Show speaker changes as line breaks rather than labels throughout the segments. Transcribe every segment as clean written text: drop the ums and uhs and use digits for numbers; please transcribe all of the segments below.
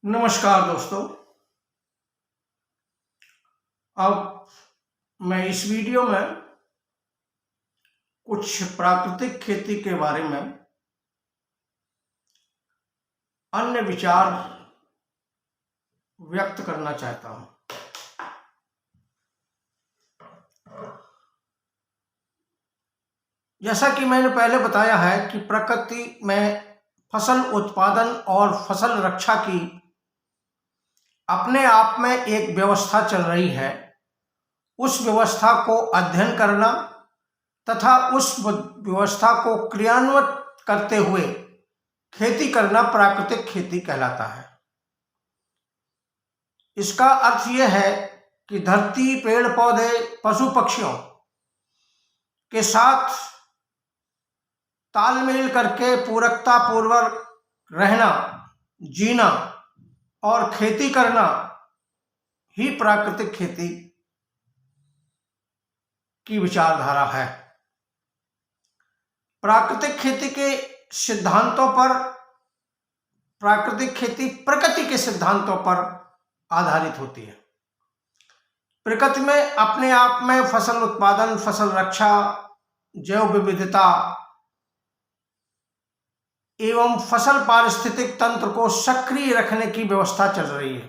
नमस्कार दोस्तों। अब मैं इस वीडियो में कुछ प्राकृतिक खेती के बारे में अन्य विचार व्यक्त करना चाहता हूं। जैसा कि मैंने पहले बताया है कि प्रकृति में फसल उत्पादन और फसल रक्षा की अपने आप में एक व्यवस्था चल रही है। उस व्यवस्था को अध्ययन करना तथा उस व्यवस्था को क्रियान्वित करते हुए खेती करना प्राकृतिक खेती कहलाता है। इसका अर्थ यह है कि धरती, पेड़ पौधे, पशु पक्षियों के साथ तालमेल करके पूरकता पूर्वक रहना, जीना और खेती करना ही प्राकृतिक खेती की विचारधारा है। प्राकृतिक खेती के सिद्धांतों पर प्राकृतिक खेती प्रकृति के सिद्धांतों पर आधारित होती है। प्रकृति में अपने आप में फसल उत्पादन, फसल रक्षा, जैव विविधता एवं फसल पारिस्थितिक तंत्र को सक्रिय रखने की व्यवस्था चल रही है।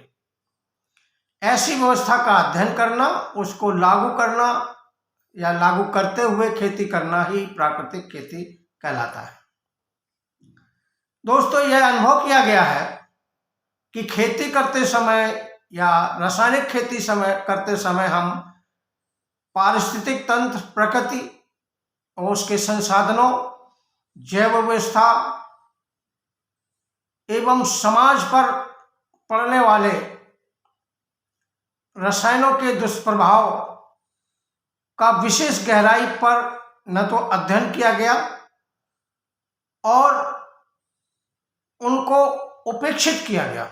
ऐसी व्यवस्था का अध्ययन करना, उसको लागू करना या लागू करते हुए खेती करना ही प्राकृतिक खेती कहलाता है। दोस्तों, यह अनुभव किया गया है कि खेती करते समय या रासायनिक खेती करते समय हम पारिस्थितिक तंत्र, प्रकृति और उसके संसाधनों, जैव व्यवस्था एवं समाज पर पड़ने वाले रसायनों के दुष्प्रभाव का विशेष गहराई पर न तो अध्ययन किया गया और उनको उपेक्षित किया गया,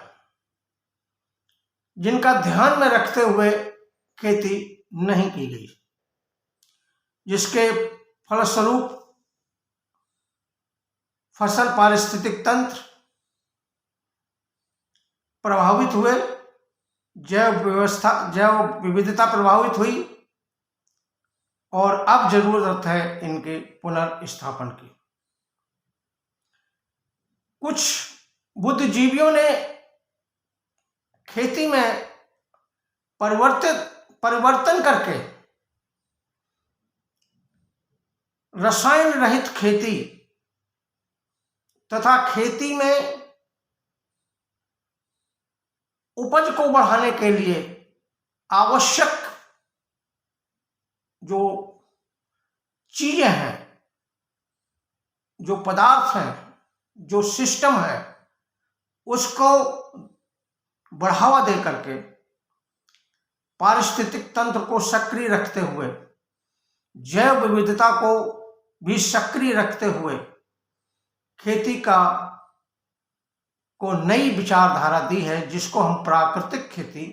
जिनका ध्यान में रखते हुए खेती नहीं की गई, जिसके फलस्वरूप फसल पारिस्थितिक तंत्र प्रभावित हुए, जैव विविधता प्रभावित हुई और अब जरूरत है इनके पुनर्स्थापन की। कुछ बुद्धिजीवियों ने खेती में परिवर्तन करके रसायन रहित खेती तथा खेती में उपज को बढ़ाने के लिए आवश्यक जो चीजें हैं, जो पदार्थ हैं, जो सिस्टम है, उसको बढ़ावा दे करके पारिस्थितिक तंत्र को सक्रिय रखते हुए, जैव विविधता को भी सक्रिय रखते हुए खेती को नई विचारधारा दी है, जिसको हम प्राकृतिक खेती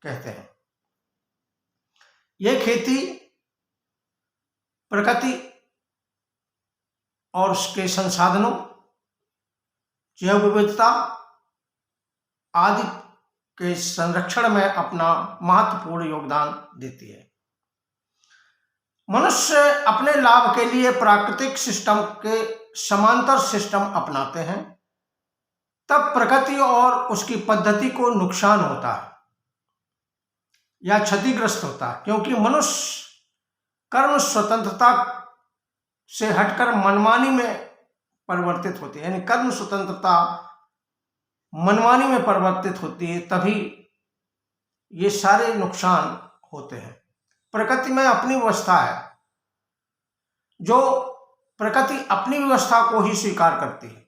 कहते हैं। यह खेती प्रकृति और उसके संसाधनों, जैव विविधता आदि के संरक्षण में अपना महत्वपूर्ण योगदान देती है। मनुष्य अपने लाभ के लिए प्राकृतिक सिस्टम के समांतर सिस्टम अपनाते हैं, तब प्रकृति और उसकी पद्धति को नुकसान होता है या क्षतिग्रस्त होता है, क्योंकि मनुष्य कर्म स्वतंत्रता से हटकर मनमानी में परिवर्तित होती है। यानी कर्म स्वतंत्रता मनमानी में परिवर्तित होती है, तभी ये सारे नुकसान होते हैं। प्रकृति में अपनी व्यवस्था है, जो प्रकृति अपनी व्यवस्था को ही स्वीकार करती है।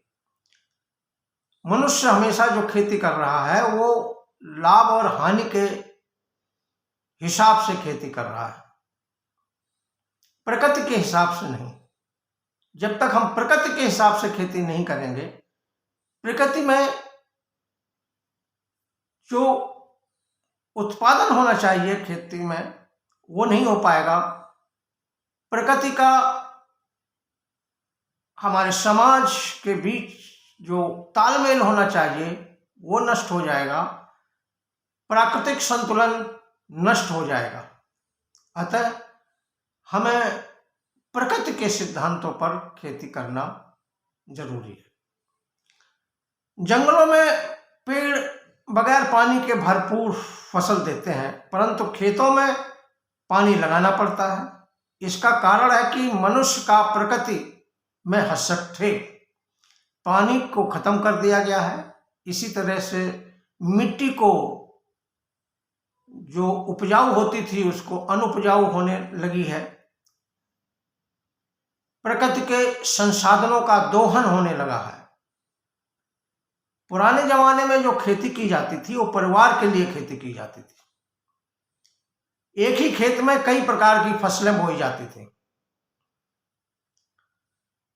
मनुष्य हमेशा जो खेती कर रहा है वो लाभ और हानि के हिसाब से खेती कर रहा है, प्रकृति के हिसाब से नहीं। जब तक हम प्रकृति के हिसाब से खेती नहीं करेंगे, प्रकृति में जो उत्पादन होना चाहिए खेती में वो नहीं हो पाएगा। प्रकृति का हमारे समाज के बीच जो तालमेल होना चाहिए वो नष्ट हो जाएगा, प्राकृतिक संतुलन नष्ट हो जाएगा। अतः हमें प्रकृति के सिद्धांतों पर खेती करना जरूरी है। जंगलों में पेड़ बगैर पानी के भरपूर फसल देते हैं, परंतु खेतों में पानी लगाना पड़ता है। इसका कारण है कि मनुष्य का प्रकृति में हस्तक्षेप, पानी को खत्म कर दिया गया है। इसी तरह से मिट्टी को जो उपजाऊ होती थी उसको अनुपजाऊ होने लगी है। प्रकृति के संसाधनों का दोहन होने लगा है। पुराने जमाने में जो खेती की जाती थी वो परिवार के लिए खेती की जाती थी। एक ही खेत में कई प्रकार की फसलें बोई जाती थी।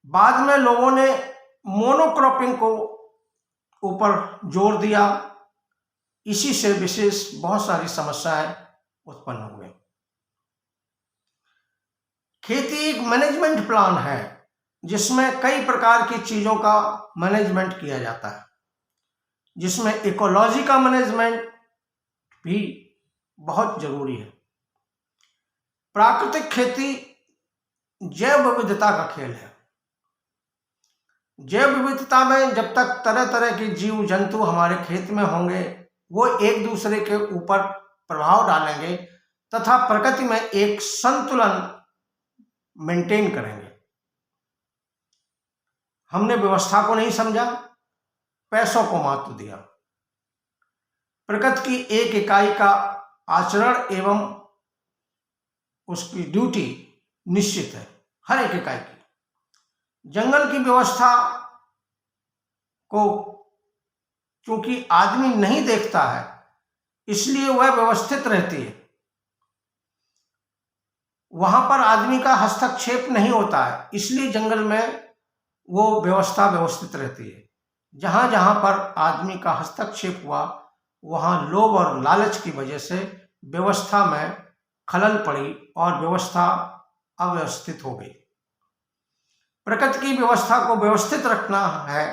बाद में लोगों ने मोनोक्रॉपिंग को ऊपर जोर दिया। इसी से विशेष बहुत सारी समस्याएं उत्पन्न हो गई। खेती एक मैनेजमेंट प्लान है जिसमें कई प्रकार की चीजों का मैनेजमेंट किया जाता है, जिसमें इकोलॉजी का मैनेजमेंट भी बहुत जरूरी है। प्राकृतिक खेती जैव विविधता का खेल है। जैव विविधता में जब तक तरह तरह के जीव जंतु हमारे खेत में होंगे, वो एक दूसरे के ऊपर प्रभाव डालेंगे तथा प्रकृति में एक संतुलन मेंटेन करेंगे। हमने व्यवस्था को नहीं समझा, पैसों को महत्व दिया। प्रकृति की एक इकाई का आचरण एवं उसकी ड्यूटी निश्चित है, हर एक इकाई की। जंगल की व्यवस्था को क्योंकि आदमी नहीं देखता है, इसलिए वह व्यवस्थित रहती है। वहां पर आदमी का हस्तक्षेप नहीं होता है, इसलिए जंगल में वो व्यवस्था व्यवस्थित रहती है। जहां जहां पर आदमी का हस्तक्षेप हुआ, वहां लोभ और लालच की वजह से व्यवस्था में खलल पड़ी और व्यवस्था अव्यवस्थित हो गई। प्रकृति की व्यवस्था को व्यवस्थित रखना है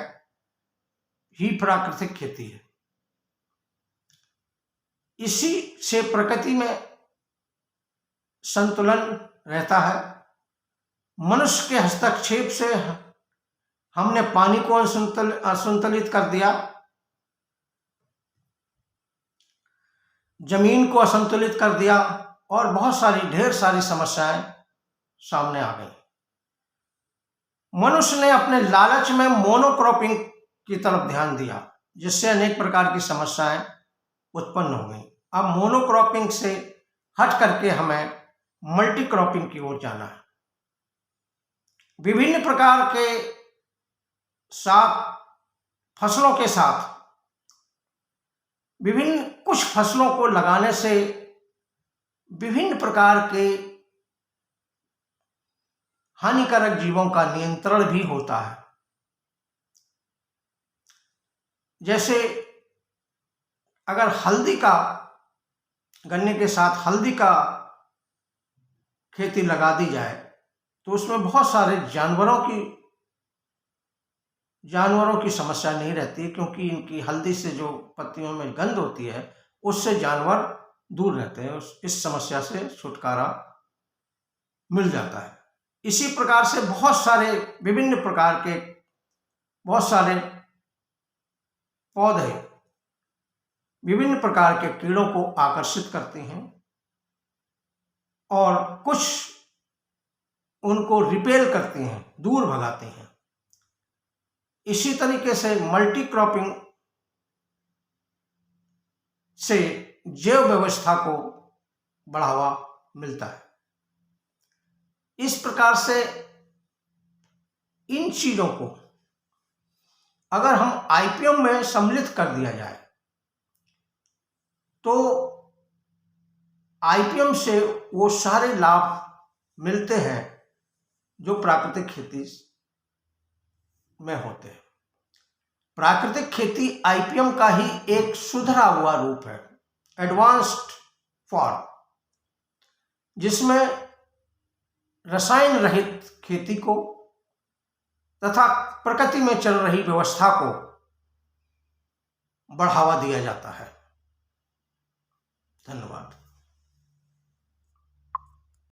ही प्राकृतिक खेती है। इसी से प्रकृति में संतुलन रहता है। मनुष्य के हस्तक्षेप से हमने पानी को असंतुलित कर दिया, जमीन को असंतुलित कर दिया और बहुत सारी ढेर सारी समस्याएं सामने आ गई। मनुष्य ने अपने लालच में मोनोक्रॉपिंग की तरफ ध्यान दिया, जिससे अनेक प्रकार की समस्याएं उत्पन्न हो गई। अब मोनोक्रॉपिंग से हट करके हमें मल्टी क्रॉपिंग की ओर जाना है। विभिन्न प्रकार के साथ फसलों के साथ विभिन्न कुछ फसलों को लगाने से विभिन्न प्रकार के हानिकारक जीवों का नियंत्रण भी होता है। जैसे अगर हल्दी का, गन्ने के साथ हल्दी का खेती लगा दी जाए तो उसमें बहुत सारे जानवरों की समस्या नहीं रहती, क्योंकि इनकी हल्दी से जो पत्तियों में गंध होती है उससे जानवर दूर रहते हैं। इस समस्या से छुटकारा मिल जाता है। इसी प्रकार से बहुत सारे विभिन्न प्रकार के बहुत सारे पौधे विभिन्न प्रकार के कीड़ों को आकर्षित करते हैं और कुछ उनको रिपेल करते हैं, दूर भगाते हैं। इसी तरीके से मल्टी क्रॉपिंग से जैव व्यवस्था को बढ़ावा मिलता है। इस प्रकार से इन चीजों को अगर हम आईपीएम में सम्मिलित कर दिया जाए तो आईपीएम से वो सारे लाभ मिलते हैं जो प्राकृतिक खेती में होते हैं। प्राकृतिक खेती आईपीएम का ही एक सुधरा हुआ रूप है, एडवांस्ड फॉर्म, जिसमें रसायन रहित खेती को तथा प्रकृति में चल रही व्यवस्था को बढ़ावा दिया जाता है। धन्यवाद।